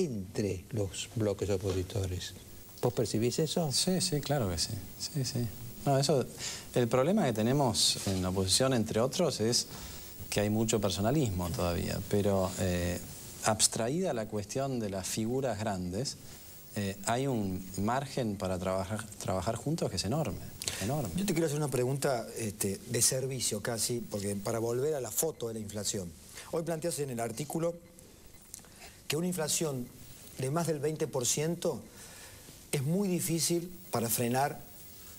entre los bloques opositores. ¿Vos percibís eso? Sí, sí, claro que sí. Sí, sí. No, eso, el problema que tenemos en la oposición, entre otros, es que hay mucho personalismo todavía, pero abstraída la cuestión de las figuras grandes, hay un margen para trabajar juntos que es enorme, enorme. Yo te quiero hacer una pregunta de servicio casi, porque para volver a la foto de la inflación. Hoy planteas en el artículo que una inflación de más del 20% es muy difícil para frenar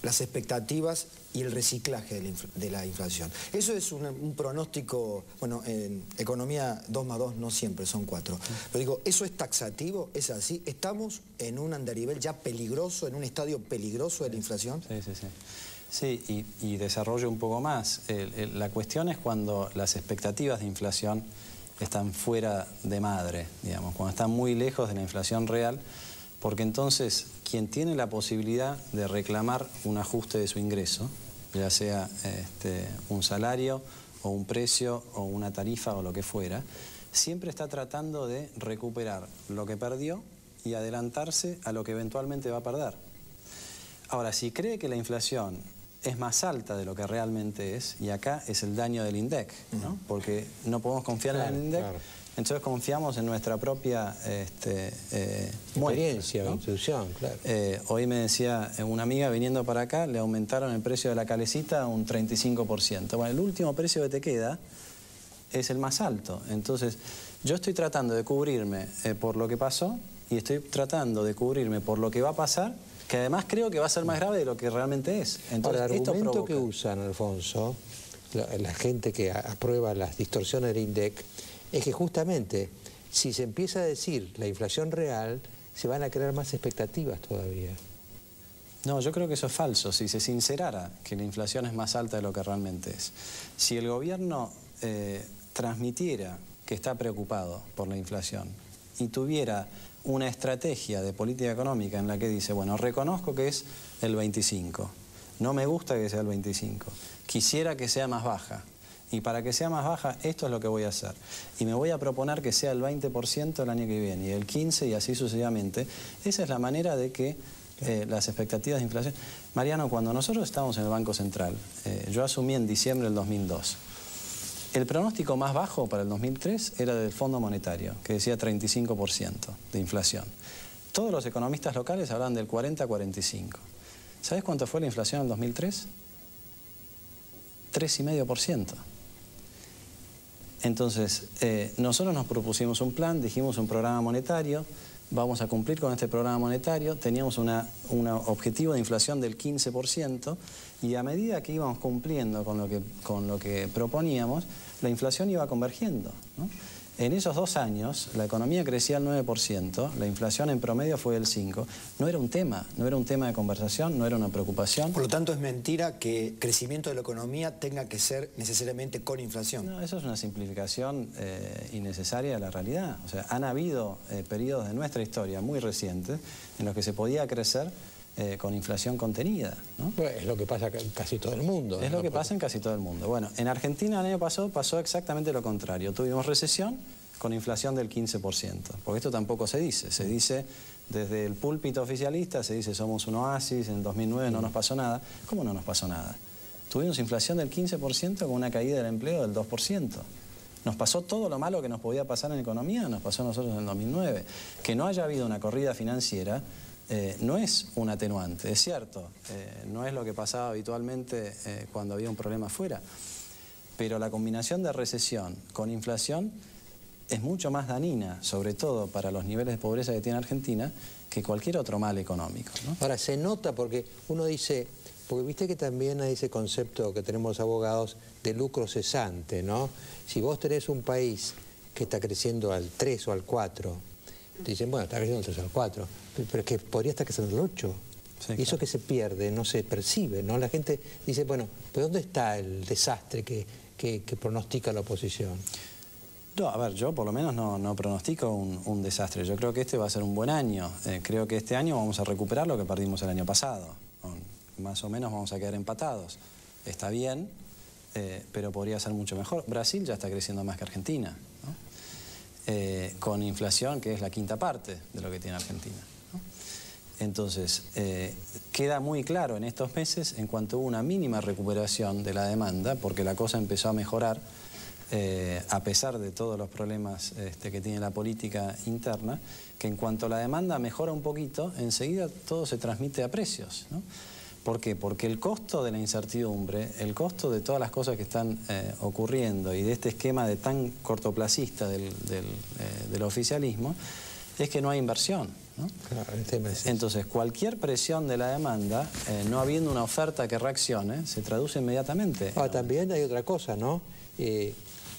las expectativas y el reciclaje de la inflación. Eso es un pronóstico, bueno, en economía 2 más 2 no siempre son 4. Pero digo, ¿eso es taxativo? ¿Es así? ¿Estamos en un andarivel ya peligroso, en un estadio peligroso de la inflación? Sí, sí, sí. Sí, y desarrollo un poco más. La cuestión es cuando las expectativas de inflación están fuera de madre, digamos, cuando están muy lejos de la inflación real, porque entonces quien tiene la posibilidad de reclamar un ajuste de su ingreso, ya sea un salario o un precio o una tarifa o lo que fuera, siempre está tratando de recuperar lo que perdió y adelantarse a lo que eventualmente va a perder. Ahora, si cree que la inflación es más alta de lo que realmente es, y acá es el daño del INDEC, ¿no? Porque no podemos confiar en el INDEC, entonces confiamos en nuestra propia experiencia, ¿no? Institución, claro. Hoy me decía una amiga, viniendo para acá, le aumentaron el precio de la calecita un 35%. Bueno, el último precio que te queda es el más alto. Entonces, yo estoy tratando de cubrirme por lo que pasó y estoy tratando de cubrirme por lo que va a pasar, que además creo que va a ser más grave de lo que realmente es. Entonces, ahora, el argumento que usan, Alfonso, la gente que aprueba las distorsiones del INDEC, es que justamente si se empieza a decir la inflación real, se van a crear más expectativas todavía. No, yo creo que eso es falso. Si se sincerara que la inflación es más alta de lo que realmente es, si el gobierno transmitiera que está preocupado por la inflación y tuviera una estrategia de política económica en la que dice, bueno, reconozco que es el 25, no me gusta que sea el 25, quisiera que sea más baja, y para que sea más baja esto es lo que voy a hacer, y me voy a proponer que sea el 20% el año que viene, y el 15% y así sucesivamente. Esa es la manera de que las expectativas de inflación... Mariano, cuando nosotros estábamos en el Banco Central, yo asumí en diciembre del 2002, el pronóstico más bajo para el 2003 era del Fondo Monetario, que decía 35% de inflación. Todos los economistas locales hablaban del 40 a 45. ¿Sabes cuánto fue la inflación en el 2003? 3,5%. Entonces, nosotros nos propusimos un plan, dijimos un programa monetario, vamos a cumplir con este programa monetario, teníamos un objetivo de inflación del 15%, y a medida que íbamos cumpliendo con lo que proponíamos, la inflación iba convergiendo, ¿no? En esos 2 años, la economía crecía al 9%, la inflación en promedio fue del 5%. No era un tema de conversación, no era una preocupación. Por lo tanto, es mentira que el crecimiento de la economía tenga que ser necesariamente con inflación. No, eso es una simplificación innecesaria de la realidad. O sea, han habido periodos de nuestra historia muy recientes en los que se podía crecer con inflación contenida, ¿no? Bueno, es lo que pasa en casi todo el mundo. Es lo que pasa en casi todo el mundo. Bueno, en Argentina el año pasado pasó exactamente lo contrario. Tuvimos recesión con inflación del 15%. Porque esto tampoco se dice. Se dice desde el púlpito oficialista, se dice somos un oasis, en 2009 no nos pasó nada. ¿Cómo no nos pasó nada? Tuvimos inflación del 15% con una caída del empleo del 2%. Nos pasó todo lo malo que nos podía pasar en economía, nos pasó a nosotros en el 2009. Que no haya habido una corrida financiera no es un atenuante, es cierto, no es lo que pasaba habitualmente cuando había un problema afuera, pero la combinación de recesión con inflación es mucho más dañina, sobre todo para los niveles de pobreza que tiene Argentina, que cualquier otro mal económico, ¿no? Ahora, se nota porque uno dice, porque viste que también hay ese concepto que tenemos los abogados de lucro cesante, ¿no? Si vos tenés un país que está creciendo al 3 o al 4, te dicen, bueno, está creciendo al 3 o al 4, pero es que podría estar creciendo al 8. Sí, y eso claro, que se pierde, no se percibe, ¿no? La gente dice, bueno, ¿pero dónde está el desastre que pronostica la oposición? No, a ver, yo por lo menos no pronostico un desastre. Yo creo que este va a ser un buen año. Creo que este año vamos a recuperar lo que perdimos el año pasado. Más o menos vamos a quedar empatados. Está bien, pero podría ser mucho mejor. Brasil ya está creciendo más que Argentina, ¿no? con inflación que es la quinta parte de lo que tiene Argentina, ¿no? Entonces, queda muy claro en estos meses, en cuanto hubo una mínima recuperación de la demanda, porque la cosa empezó a mejorar, a pesar de todos los problemas que tiene la política interna, que en cuanto la demanda mejora un poquito, enseguida todo se transmite a precios, ¿no? ¿Por qué? Porque el costo de la incertidumbre, el costo de todas las cosas que están ocurriendo y de este esquema de tan cortoplacista del oficialismo, es que no hay inversión, ¿no? Claro, el tema es ese. Entonces, cualquier presión de la demanda, no habiendo una oferta que reaccione, se traduce inmediatamente. También hay otra cosa, ¿no?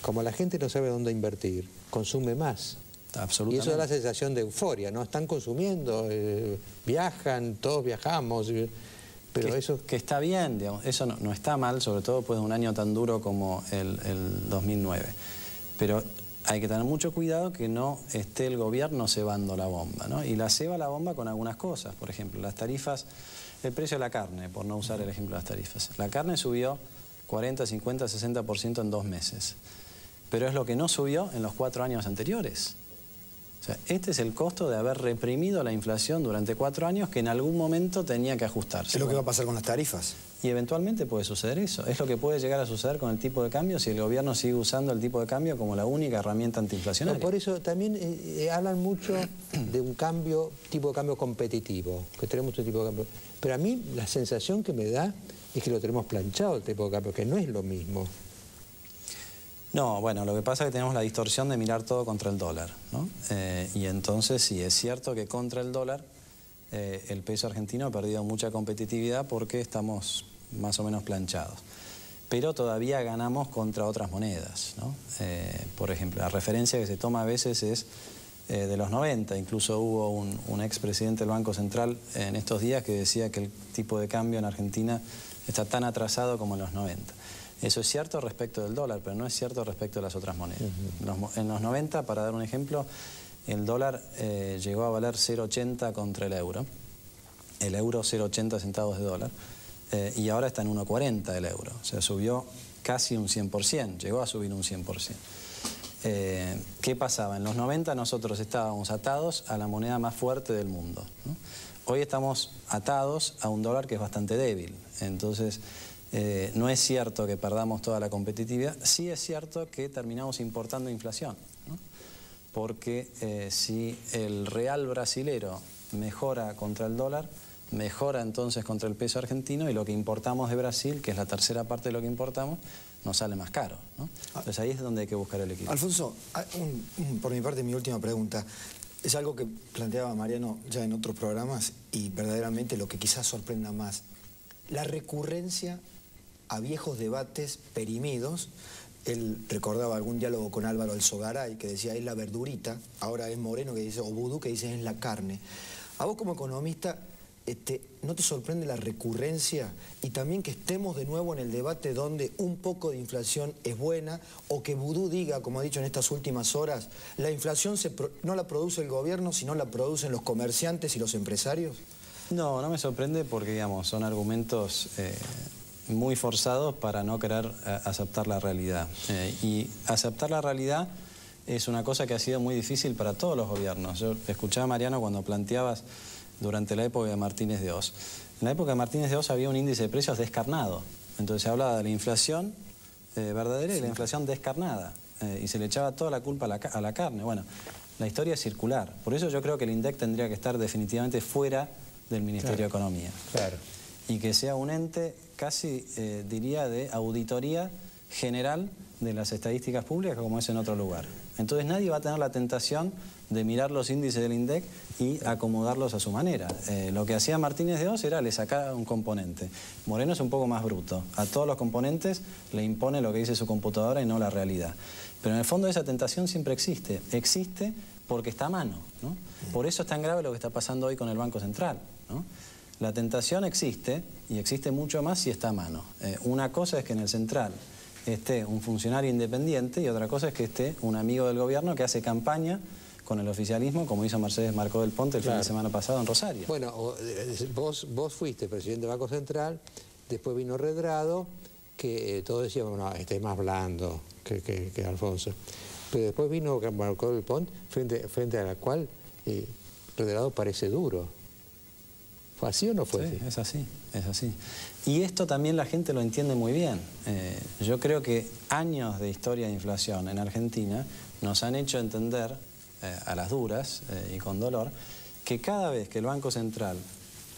Como la gente no sabe dónde invertir, consume más. Absolutamente. Y eso da la sensación de euforia, ¿no? Están consumiendo, viajan, todos viajamos, pero eso... Que está bien, digamos, eso no está mal, sobre todo después de un año tan duro como el 2009. Pero hay que tener mucho cuidado que no esté el gobierno cebando la bomba, ¿no? Y la ceba la bomba con algunas cosas. Por ejemplo, las tarifas, el precio de la carne, por no usar el ejemplo de las tarifas. La carne subió 40, 50, 60% en 2 meses. Pero es lo que no subió en los 4 años anteriores. O sea, este es el costo de haber reprimido la inflación durante 4 años que en algún momento tenía que ajustarse. Es lo que va a pasar con las tarifas. Y eventualmente puede suceder eso. Es lo que puede llegar a suceder con el tipo de cambio si el gobierno sigue usando el tipo de cambio como la única herramienta antiinflacionaria. Por eso también hablan mucho de un cambio, tipo de cambio competitivo, que tenemos un tipo de cambio. Pero a mí la sensación que me da es que lo tenemos planchado el tipo de cambio, que no es lo mismo. No, bueno, lo que pasa es que tenemos la distorsión de mirar todo contra el dólar, ¿no? Y entonces sí, es cierto que contra el dólar el peso argentino ha perdido mucha competitividad porque estamos más o menos planchados. Pero todavía ganamos contra otras monedas, ¿no? Por ejemplo, la referencia que se toma a veces es de los 90. Incluso hubo un expresidente del Banco Central en estos días que decía que el tipo de cambio en Argentina está tan atrasado como en los 90. Eso es cierto respecto del dólar, pero no es cierto respecto de las otras monedas. En los 90, para dar un ejemplo, el dólar llegó a valer 0,80 contra el euro 0,80 centavos de dólar, y ahora está en 1,40 el euro. O sea, subió casi un 100%, llegó a subir un 100%. ¿Qué pasaba? En los 90 nosotros estábamos atados a la moneda más fuerte del mundo, ¿no? Hoy estamos atados a un dólar que es bastante débil. Entonces, no es cierto que perdamos toda la competitividad, sí es cierto que terminamos importando inflación, ¿no? Porque si el real brasilero mejora contra el dólar, mejora entonces contra el peso argentino, y lo que importamos de Brasil, que es la tercera parte de lo que importamos, nos sale más caro, ¿no? Entonces ahí es donde hay que buscar el equilibrio. Alfonso, por mi parte, mi última pregunta. Es algo que planteaba Mariano ya en otros programas y verdaderamente lo que quizás sorprenda más. La recurrencia a viejos debates perimidos. Él recordaba algún diálogo con Álvaro Alzogaray que decía es la verdurita, ahora es Moreno que dice, o Vudú que dice es la carne. A vos como economista, ¿no te sorprende la recurrencia y también que estemos de nuevo en el debate donde un poco de inflación es buena, o que Vudú diga, como ha dicho en estas últimas horas, la inflación no la produce el gobierno, sino la producen los comerciantes y los empresarios? No, no me sorprende porque, digamos, son argumentos muy forzados para no querer aceptar la realidad. Y aceptar la realidad es una cosa que ha sido muy difícil para todos los gobiernos. Yo escuchaba a Mariano cuando planteabas durante la época de Martínez de Oz. En la época de Martínez de Oz había un índice de precios descarnado. Entonces se hablaba de la inflación verdadera y la inflación descarnada. Y se le echaba toda la culpa a la carne. Bueno, la historia es circular. Por eso yo creo que el INDEC tendría que estar definitivamente fuera del Ministerio de Economía. Claro. Y que sea un ente casi, diría, de auditoría general de las estadísticas públicas como es en otro lugar. Entonces nadie va a tener la tentación de mirar los índices del INDEC y acomodarlos a su manera. Lo que hacía Martínez de Oz era le sacaba un componente. Moreno es un poco más bruto. A todos los componentes le impone lo que dice su computadora y no la realidad. Pero en el fondo esa tentación siempre existe. Existe porque está a mano, ¿no? Por eso es tan grave lo que está pasando hoy con el Banco Central, ¿no? La tentación existe, y existe mucho más si está a mano. Una cosa es que en el central esté un funcionario independiente y otra cosa es que esté un amigo del gobierno que hace campaña con el oficialismo, como hizo Mercedes Marcó del Ponte el fin de semana pasado en Rosario. Bueno, vos fuiste presidente del Banco Central, después vino Redrado, que todos decíamos, no, este es más blando que Alfonso. pero después vino Marcó del Pont, frente a la cual Redrado parece duro. ¿Fue así o no fue así? Es así, es así. Y esto también la gente lo entiende muy bien. Yo creo que años de historia de inflación en Argentina nos han hecho entender, a las duras y con dolor, que cada vez que el Banco Central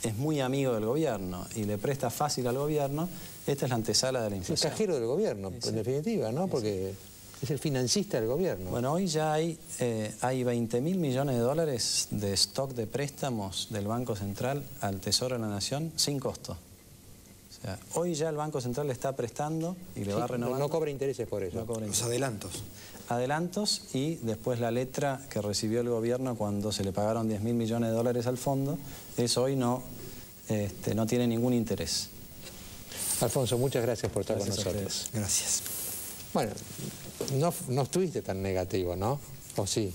es muy amigo del gobierno y le presta fácil al gobierno, esta es la antesala de la inflación. Es el cajero del gobierno, en definitiva, ¿no? Porque es el financista del gobierno. Bueno, hoy ya hay 20.000 millones de dólares de stock de préstamos del Banco Central al Tesoro de la Nación sin costo. O sea, hoy ya el Banco Central le está prestando y le va renovando. No cobra intereses por eso. No cobra Los intereses. adelantos. Adelantos y después la letra que recibió el gobierno cuando se le pagaron 10.000 millones de dólares al fondo, eso hoy no tiene ningún interés. Alfonso, muchas gracias por estar Gracias con nosotros. Gracias. Bueno, no estuviste tan negativo, ¿no? ¿O sí?